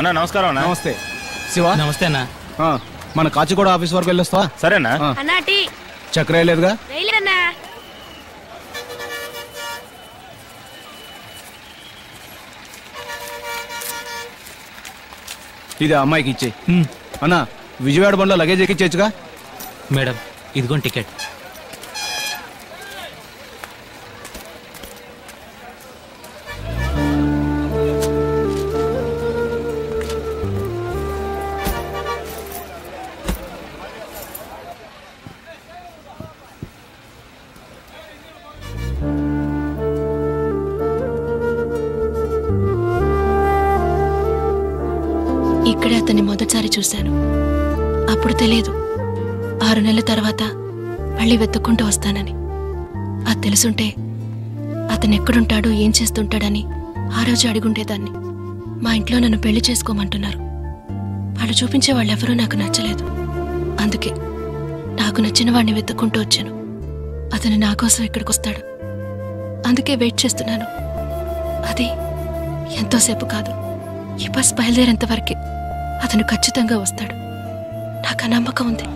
అన్న నమస్కారం అన్న. నమస్తే శివ. నమస్తే అన్న. మన కాచిగూడ ఆఫీస్ వరకు వెళ్ళొస్తావా? సరేనా? చక్కెర వేయలేదుగా? ఇది అమ్మాయికి ఇచ్చే అన్నా. విజయవాడ బండ్లో లగేజ్ ఎక్కించచ్చుగా? మేడం ఇదిగోండి టికెట్. ఇక్కడే అతన్ని మొదటిసారి చూశాను. అప్పుడు తెలియదు 6 నెలల తర్వాత మళ్ళీ వెతుక్కుంటూ వస్తానని. అది తెలుసుంటే అతను ఎక్కడుంటాడో ఏం చేస్తుంటాడని ఆ రోజు అడిగుండేదాన్ని. మా ఇంట్లో నన్ను పెళ్లి చేసుకోమంటున్నారు. వాళ్ళు చూపించే వాళ్ళెవరూ నాకు నచ్చలేదు. అందుకే నాకు నచ్చిన వాడిని వెతుక్కుంటూ వచ్చాను. అతను నా కోసం ఇక్కడికి వస్తాడు. అందుకే వెయిట్ చేస్తున్నాను. అది ఎంతోసేపు కాదు, ఈ బస్ బయలుదేరేంత వరకే. అతను ఖచ్చితంగా వస్తాడు. నాకు నమ్మకం ఉంది.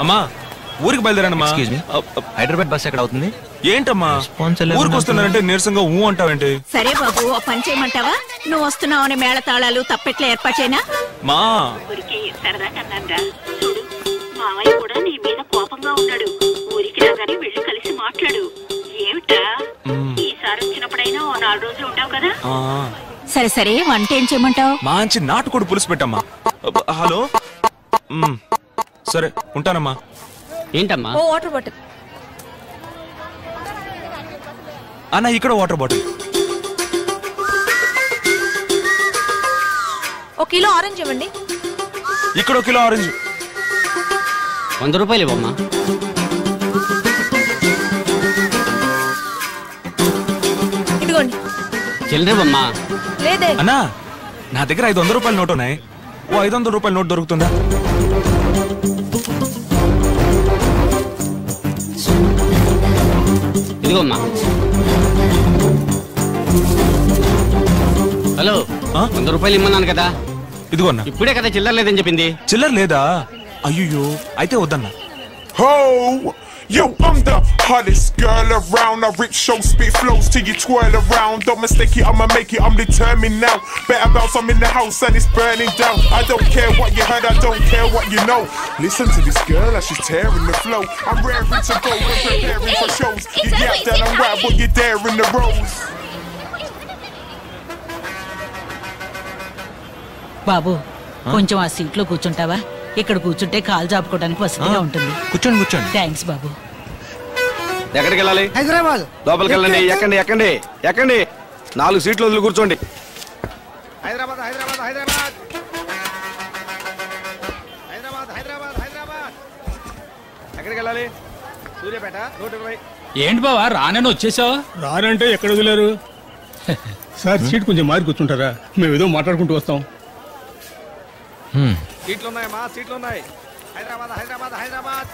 అమ్మా ఊరికి బయలుదేరానమ్మా. హైదరాబాద్ బస్ ఎక్కడ అవుతుంది? ఏంటమ్మా ఊరికి వస్తున్నారంటే నీరసంగా ఊ అంటావేంటి? సరే బాబు, ఓ పని చేయమంటావా? నువ్వు వస్తున్నావని మేళతాళాలు తప్పెట్లా ఏర్పాటేనా? మా ఊరికి సరదా కన్నారా? చూడు, మావయ్య కూడా నీ మీద కోపంగా ఉన్నాడు. ఊరికి రాగానే వెళ్ళి కలిసి మాట్లాడు. ఏమిటా ఈసారి వచ్చినప్పుడైనా 4 రోజులు ఉంటావు కదా? సరే సరే, వంట ఏం చేయమంటావు? మంచి నాటుకోడి పులుసు పెట్టమ్మా. హలో సరే ఉంటానమ్మా. ఏంటమ్మా? ఓ వాటర్ బాటిల్. అన్న ఇక్కడ వాటర్ బాటిల్. 1 కిలో ఆరెంజ్ ఇవ్వండి. ఇక్కడ 1 కిలో ఆరెంజ్. 100 రూపాయలు ఇవ్వమ్మా. ఇదిగోండి. చిల్లరేవమ్మా. లేదే అన్నా, నా దగ్గర 500 రూపాయల నోట్ ఉన్నాయి. ఓ 500 రూపాయల నోట్ దొరుకుతుందా? ఇదిగోమ్మా. హలో, 100 రూపాయలు ఇమ్మన్నాను కదా. ఇదిగో అన్న. ఇప్పుడే కదా చిల్లర లేదని చెప్పింది. చిల్లర లేదా? అయ్యో, అయితే వద్దన్నా. Ho! Yo, I'm the hottest girl around. I rip show, spit flows till you twirl around. Don't mistake it, I'ma make it, I'm determined now. Better bounce, I'm in the house and it's burning down. I don't care what you heard, I don't care what you know. Listen to this girl as she's tearing the flow. I'm raring to go and preparing for shows. You yap that I'm right, but you're there in the rows. బాబు, కొంచెం ఆ సీట్లో కూర్చుంటావా? ఇక్కడ కూర్చుంటే కాలు జాపుకోవడానికి వసతిగా ఉంటుంది. కూర్చోండి కూర్చోండి. Thanks బాబు. ఎక్కడికి వెళ్ళాలి? హైదరాబాద్. లోపలికి వెళ్ళండి. ఎక్కండి ఎక్కండి ఎక్కండి. 4 సీట్లు వదిలి కూర్చోండి. హైదరాబాద్ హైదరాబాద్ హైదరాబాద్ హైదరాబాద్ హైదరాబాద్ హైదరాబాద్. ఎక్కడికి వెళ్ళాలి? సూర్యాపేట 120. ఏంటి బావా రానని వచ్చేసావు? రానంటే ఎక్కడ వదిలేరు సార్? సీట్ కొంచెం మారి కూర్చుంటారా? మేము ఏదో మాట్లాడుకుంటూ వస్తాం. సీట్లు ఉన్నాయమ్మా, సీట్లు ఉన్నాయి. హైదరాబాద్ హైదరాబాద్ హైదరాబాద్.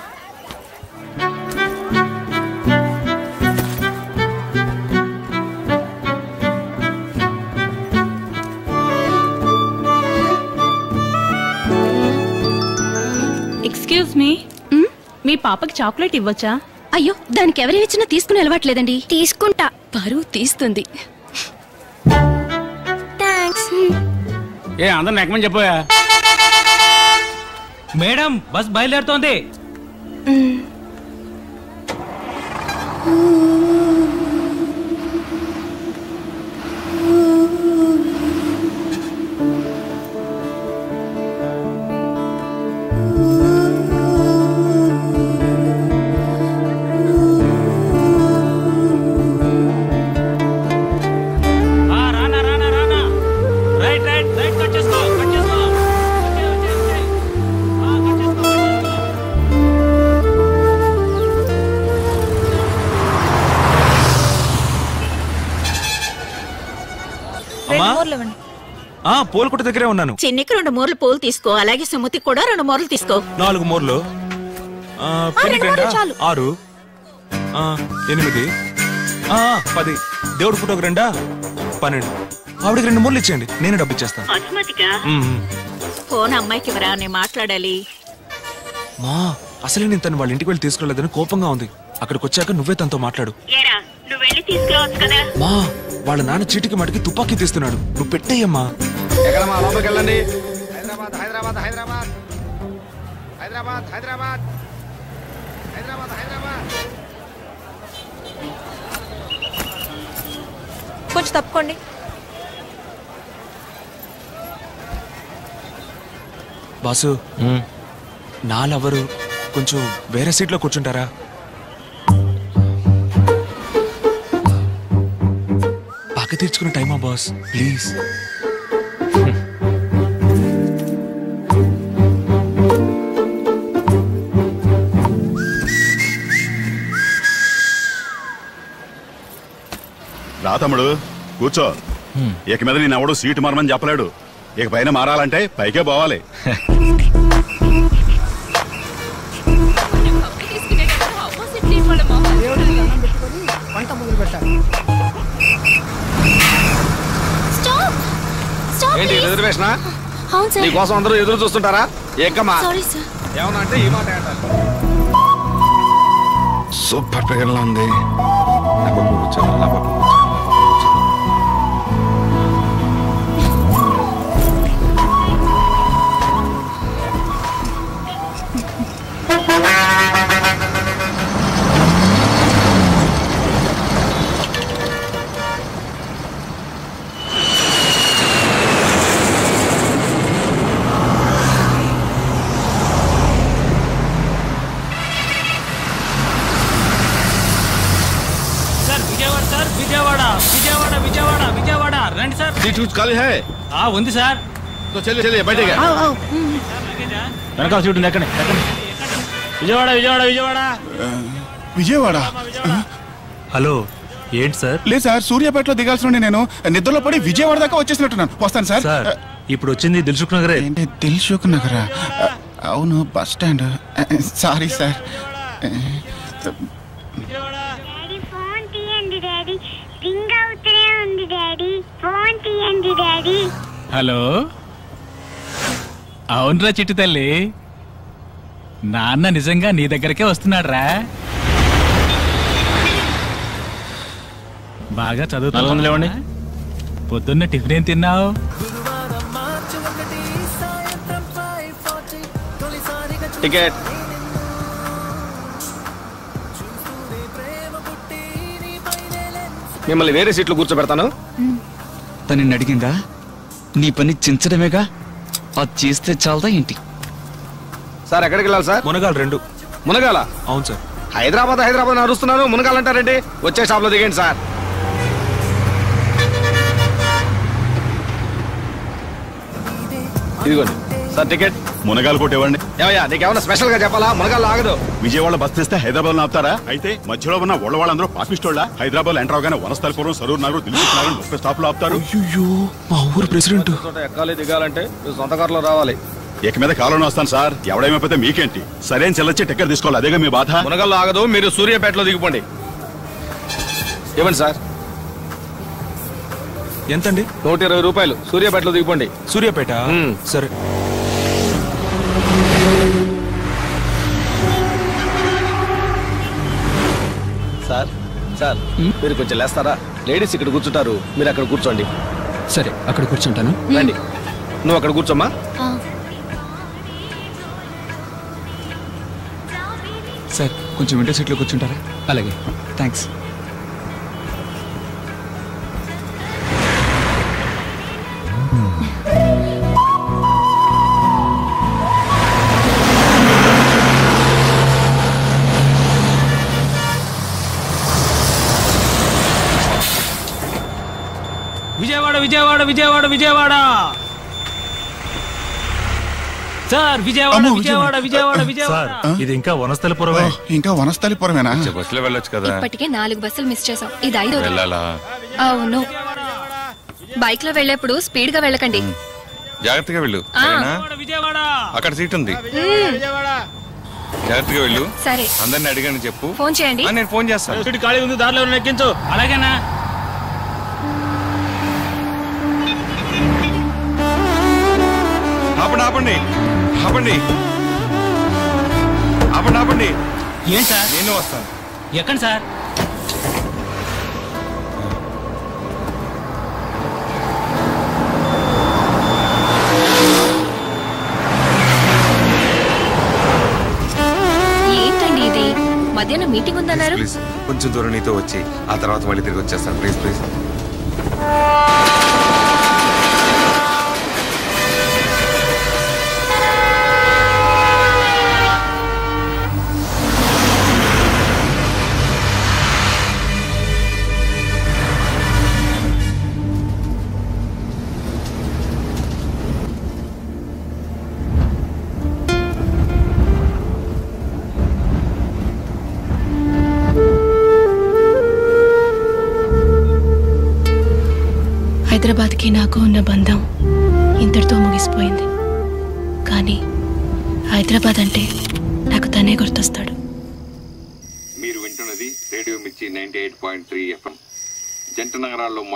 ఎక్స్క్యూజ్ మీ, మీ పాపకి చాక్లెట్ ఇవ్వచ్చా? అయ్యో, దానికి ఎవరిచ్చినా తీసుకుని అలవాట్లేదండి. తీసుకుంటా. పరువు తీస్తుంది. థ్యాంక్స్. ఏ అందరిని ఎక్కమని చెప్పోయా? Madam bus బయలుదేరుతోంది. పూలకుట్ట దగ్గరే ఉన్నాను. చిన్నికి 2 మూరలు పూలు తీసుకో, అలాగే సుమతికి కూడా 2 మూరలు తీసుకో. 4 మూరలు. పెళ్లికి 2, 6, 8, 10. దేవుడి ఫోటోకి 2, 12. ఆవిడకి 2 మూరలు ఇచ్చేయండి, నేనే డబ్బు ఇచ్చేస్తాను. ఫోన్ అమ్మాయికి ఇవ్వరా, నేను మాట్లాడాలి. మా అసలే నేను తను వాళ్ళ ఇంటికి వెళ్ళి తీసుకురాలేదని కోపంగా ఉంది. అక్కడికి వచ్చాక నువ్వే తనతో మాట్లాడు. మా వాళ్ళ నాన్న చీటికి మటుకి తుపాకీ తీస్తున్నాడు, నువ్వు పెట్టేయమ్మా. లోపలికి వెళ్ళండి. హైదరాబాద్ హైదరాబాద్ హైదరాబాద్ హైదరాబాద్ హైదరాబాద్ హైదరాబాద్ హైదరాబాద్. కొంచెం తప్పుకోండి. బాసు, నా లవరు కొంచెం వేరే సీట్లో కూర్చుంటారా? పక్క తీర్చుకునే టైమా బాస్, ప్లీజ్. రా తమ్ముడు, కూర్చో. ఇక మీద నేను ఎవడు సీటు మారమని చెప్పలేడు. ఇక పైన మారాలంటే పైకే పోవాలి. ఏంటి రిజర్వేషనా? నీకోసం అందరూ ఎదురు చూస్తుంటారా? ఏకమ్మా ఏమన్నా అంటే ఈ మాట సూపర్ పిగర్లా ఉంది. రండి సార్. సీట్ ఖాళీ హై. ఉంది సార్. చలియే బయటగా. వెనకాల సీట్ ఉంది, ఎక్కండి. విజయవాడ విజయవాడ విజయవాడ విజయవాడ. హలో, ఏంటి సార్? లేదు సార్, సూర్యాపేటలో దిగాల్సిన నేను నిద్రలో పడి విజయవాడ దాకా వచ్చేసినట్టున్నాను. వస్తాను సార్. ఇప్పుడు వచ్చింది దిల్సుఖ్ నగరే. ఏంటి దిల్సుఖ్ నగరా? అవును, bus stand. Sorry sir. Hello, అవునరా చిట్టు తల్లి, నాన్న నిజంగా నీ దగ్గరకే వస్తున్నాడు రా. బాగా చదువుతున్నావు. పొద్దున్న టిఫిన్ ఏం తిన్నావు? టికెట్. మిమ్మల్ని వేరే సీట్లు కూర్చోబెడతాను. తను అడిగిందా? నీ పని చించడమేగా, అది చేస్తే చాలదా ఏంటి? సార్ ఎక్కడికి వెళ్ళాలి సార్? మునగాలు 2. మునగాల? అవును సార్. హైదరాబాద్ హైదరాబాద్ నడుస్తున్నాను, మునగాలంటారండి. వచ్చే షాప్ లో దిగండి సార్. ఇదిగోండి సార్ టికెట్. మునగాలు కొట్టేవాడిని. ఏమయ్యా, నీకేమన్నా స్పెషల్ గా చెప్పాలా? మునగాలు ఆగదు. విజయవాడ బస్ తెస్తే హైదరాబాద్ లో ఆపుతారా? అయితే మధ్యలో ఉన్న వాళ్ళందరూ పాపిస్టోళ్ళ. హైదరాబాద్ ఎంటర్ అవగానే వనస్థలపురం, సరూర్ నగర్, దిల్సుఖ్ నగర్ 30 స్టాప్ లో ఆపుతారు. అయ్యో, మా ఊరు ప్రెసిడెంట్. ఎక్కాలి దిగాలంటే సొంత కారులో రావాలి. ఇక మీద కాలంలో వస్తాను సార్. ఎవడేమైపోతే మీకేంటి? సరైన చెల్లొచ్చి టికెట్ తీసుకోవాలి, అదేగా మీ బాధ. మునగాల్లో ఆగదు, మీరు సూర్యాపేటలో దిగిపోండి. ఇవ్వండి సార్. ఎంతండి? 120 రూపాయలు. సూర్యాపేటలో దిగిపోండి. సూర్యాపేట? సరే. సార్ సార్, మీరు కొంచెం లేస్తారా? లేడీస్ ఇక్కడ కూర్చుంటారు, మీరు అక్కడ కూర్చోండి. సరే, అక్కడ కూర్చుంటాను. రండి, నువ్వు అక్కడ కూర్చోమ్మా. సార్, కొంచెం విండో సీట్లో కూర్చుంటారా? అలాగే, థ్యాంక్స్. విజయవాడ విజయవాడ విజయవాడ విజయవాడ సార్. విజయవాడ విజయవాడ విజయవాడ విజయవాడ. ఇది ఇంకా వనస్థలిపురమే. ఇంకా వనస్థలిపురమేనా? బస్సులో వెళ్ళొచ్చు కదా. ఇప్పటికే 4 బస్సులు మిస్ చేసాం, ఇది 5వ. వెళ్ళాలా? అవును. బైక్ లో వెళ్ళేప్పుడు స్పీడ్ గా వెళ్ళకండి. జాగ్రత్తగా వెళ్ళు. అక్కడ సీట్ ఉంది, జాగ్రత్తగా వెళ్ళు. సరే, అందరిని అడిగాను చెప్పు. ఫోన్ చేయండి. నేను ఫోన్ చేస్తాను. ఖాళీ ఉంది, దారిలో ఎక్కించు. అలాగేనా? ఆపండి ఆపండి ఆపండి ఆపండి ఆపండి. ఏం సార్? నేను వస్తాను. ఎక్కడ సార్? ఏంటండి ఇది? మధ్యాహ్నం మీటింగ్ ఉందన్నారు. ప్లీజ్ కొంచెం దూరం నీతో వచ్చి ఆ తర్వాత మళ్ళీ తిరిగి వచ్చేస్తాను. Please please. హైదరాబాద్కి నాకు ఉన్న బంధం ఇంతటితో ముగిసిపోయింది. కానీ హైదరాబాద్ అంటే నాకు తనే గుర్తొస్తాడు. మీరు వింటున్నది రేడియో మిర్చి 98.3 FM. జంట నగరాల్లో